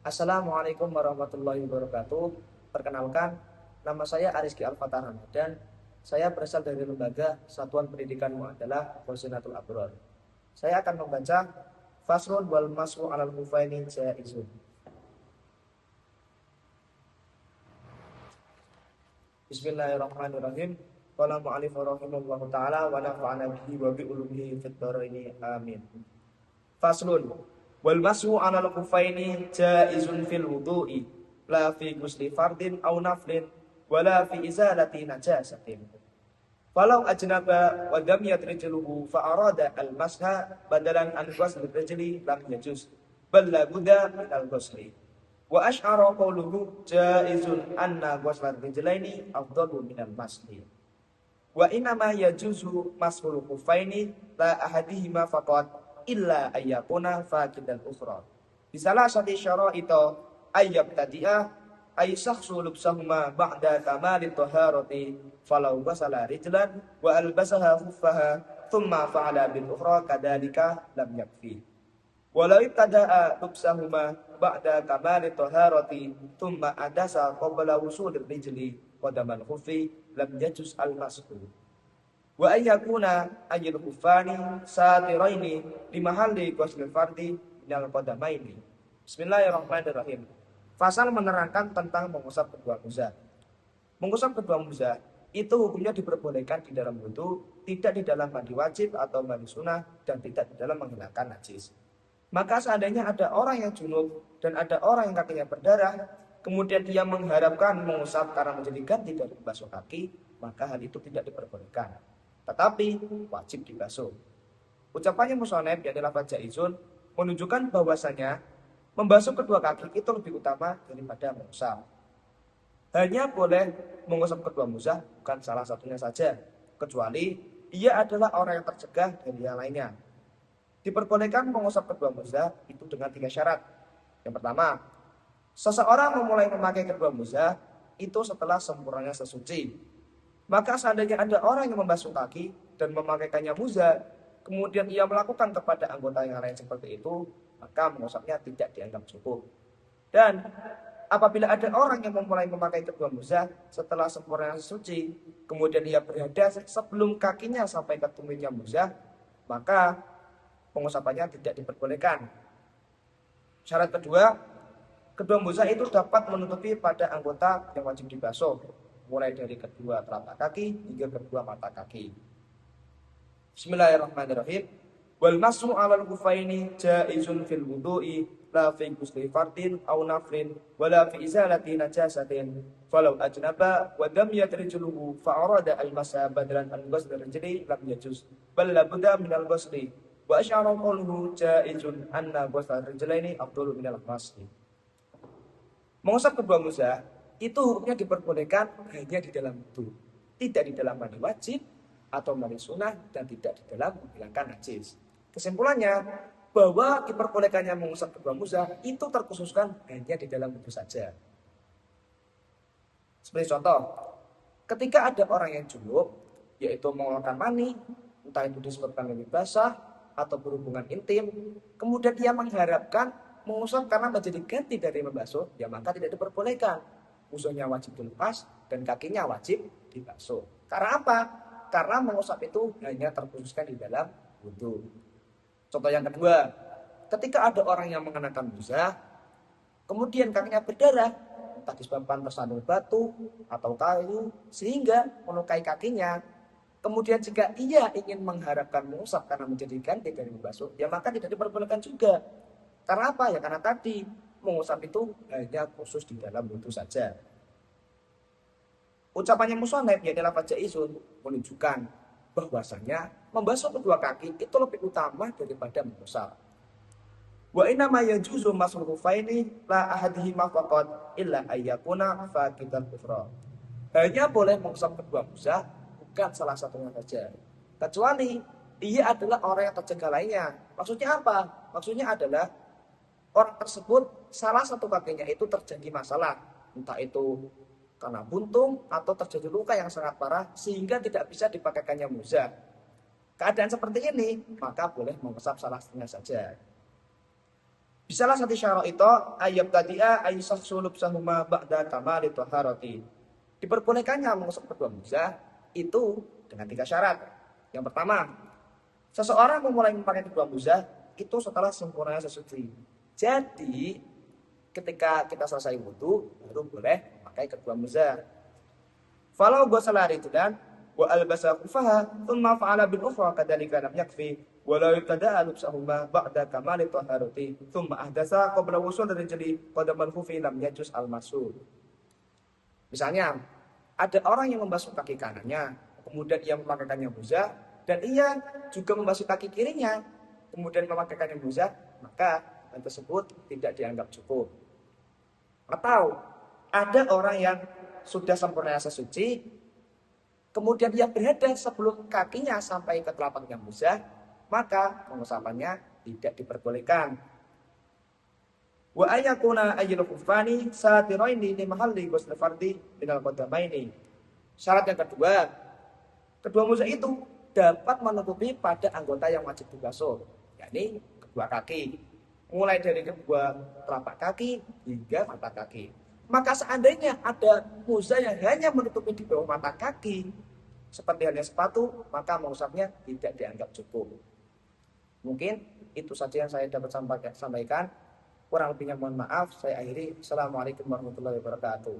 Assalamualaikum warahmatullahi wabarakatuh. Perkenalkan, nama saya Ariski Al-Fatah Ramadan. Saya berasal dari lembaga Satuan Pendidikan Mu'adalah Husnatul Abror. Saya akan membaca Fasrun wal Mas'u alal Mufaini Jaizun. Bismillahirrahmanirrahim. Qala mu'allif rahimahullahu ta'ala wa nafa'ana bihi wa bi ulumihi fid dharaini amin. Faslun wal mas'u 'alal khuffaini jaizun fil wudu'i la fi ghusli fardin aw naflin wala fi izalati najasatin. Falau ajnaba wa lam yadrijluhu fa arada al masha badalan an ghusli rijli lam yajuz bal la budda min al ghusli. Wa ash'ara qawluhu jaizun anna ghusla rijlaini afdalu min al masli. Wa inama yajuzu mashul khuffaini la ahadihima faqat illa ayyakuna faqidan ukhra. Bisalah sati syara'ita ayyab tadi'ah ay syakhsu lubsahuma ba'da kamali taharati falau basala rijlan wa albasaha khuffaha thumma fa'ala bil ukhra kadhalika lam yakfi. Walau ibtada'a lubsahuma ba'da kamali taharati thumma adasa qabla wusul rijli qadamal khuffi lam yajuz al-mas'ul. Wa ayyakuna ajil kufani satiraini limahalli ghusl fardi minal qadamaini. Bismillahirrahmanirrahim. Fasal menerangkan tentang mengusap kedua muza. Mengusap kedua muza itu hukumnya diperbolehkan di dalam wudu, tidak di dalam mandi wajib atau mandi sunnah, dan tidak di dalam menghilangkan najis. Maka seandainya ada orang yang junub dan ada orang yang kakinya berdarah, kemudian dia mengharapkan mengusap karena menjadi ganti dari membasuh kaki, maka hal itu tidak diperbolehkan, tetapi wajib dibasuh. Ucapannya musonef yang adalah jaizun menunjukkan bahwasanya membasuh kedua kaki itu lebih utama daripada mengusap. Hanya boleh mengusap kedua muzah, bukan salah satunya saja, kecuali ia adalah orang yang tercegah dari yang lainnya. Diperbolehkan mengusap kedua muzah itu dengan 3 syarat. Yang pertama, seseorang memulai memakai kedua muzah itu setelah sempurnanya sesuci. Maka seandainya ada orang yang membasuh kaki dan memakaikannya muzah, kemudian ia melakukan kepada anggota yang lain seperti itu, maka mengusapnya tidak dianggap cukup. Dan apabila ada orang yang memulai memakai kedua muzah setelah sempurna suci, kemudian ia berhadas sebelum kakinya sampai ke tumitnya muzah, maka pengusapannya tidak diperbolehkan. Syarat kedua, kedua muzah itu dapat menutupi pada anggota yang wajib dibasuh, mulai dari kedua telapak kaki hingga kedua mata kaki. Bismillahirrahmanirrahim. Wal mas'u 'alal khuffaini jaizun fil wudu'i la fi ghusli fardin aw naflin wala fi izalati najasatin. Falau ajnaba wa lam yadrijluhu fa arada al masa badalan an ghusli rijli lam yajuz bal la budda min al ghusli. Wa asyara qawluhu jaizun anna ghusla rijlaini afdalu min al masli. Mengusap kedua muzah itu hukumnya diperbolehkan hanya di dalam wudu, tidak di dalam mandi wajib atau mandi sunnah, dan tidak di dalam menghilangkan najis. Kesimpulannya bahwa diperbolehkannya mengusap kedua muzah itu terkhususkan hanya di dalam wudu saja. Seperti contoh, ketika ada orang yang junub, yaitu mengeluarkan mani, entah itu disebabkan lebih basah atau berhubungan intim, kemudian dia mengharapkan mengusap karena menjadi ganti dari membasuh, ya maka tidak diperbolehkan. Uzurnya wajib dilepas dan kakinya wajib dibasuh. Karena apa? Karena mengusap itu hanya terkhususkan di dalam wudu. Contoh yang kedua, ketika ada orang yang mengenakan muzah, kemudian kakinya berdarah, entah disebabkan tersandung batu atau kayu sehingga melukai kakinya. Kemudian jika ia ingin mengharapkan mengusap karena menjadi ganti dari membasuh, ya maka tidak diperbolehkan juga. Karena apa? Ya karena tadi mengusap itu hanya khusus di dalam wudu saja. Ucapannya musonef yang adalah jaizun menunjukkan bahwasanya membasuh kedua kaki itu lebih utama daripada mengusap. Wa inna ma yajuzu masul khuffaini la ahadihima faqat illa ayyakuna faqidan ukhra. Hanya boleh mengusap kedua muzah, bukan salah satunya saja, kecuali ia adalah orang yang tercegah lainnya. Maksudnya apa? Maksudnya adalah orang tersebut salah satu kakinya itu terjadi masalah, entah itu karena buntung atau terjadi luka yang sangat parah sehingga tidak bisa dipakaikannya muzah. Keadaan seperti ini maka boleh mengusap salah satunya saja. Bisalah satu syarat itu ayat tadi'a aisah sulub sahuma ba'da tamali taharati. Diperbolehkannya mengusap kedua muza itu dengan 3 syarat. Yang pertama, seseorang memulai memakai kedua muza itu setelah sempurnanya sesuci. Jadi, ketika kita selesai wudhu, baru boleh memakai kedua muza. Falau ghasala rijlan wa albasa kufaha thumma fa'ala bil ukhra kadzalika lam yakfi wa la yubtada'a lubsahuma ba'da kamali taharati thumma ahdasa qabla wusul rijli qadamal khufi lam yajuz al masul. Misalnya, ada orang yang membasuh kaki kanannya, kemudian ia memakaikannya muza, dan ia juga membasuh kaki kirinya, kemudian memakaikannya muza, maka hal tersebut tidak dianggap cukup. Atau ada orang yang sudah sempurna sesuci, kemudian ia berhadas sebelum kakinya sampai ke telapak yang muza, maka pengusapannya tidak diperbolehkan. Wa ayakuna ayyul kufani satiraini li mahalli ghusl fardi minal qadamaini. Syarat yang kedua, kedua muza itu dapat menutupi pada anggota yang wajib dibasuh, yakni kedua kaki, mulai dari kedua telapak kaki hingga mata kaki. Maka seandainya ada muza yang hanya menutupi di bawah mata kaki, seperti halnya sepatu, maka mengusapnya tidak dianggap cukup. Mungkin itu saja yang saya dapat sampaikan. Kurang lebihnya mohon maaf. Saya akhiri. Assalamualaikum warahmatullahi wabarakatuh.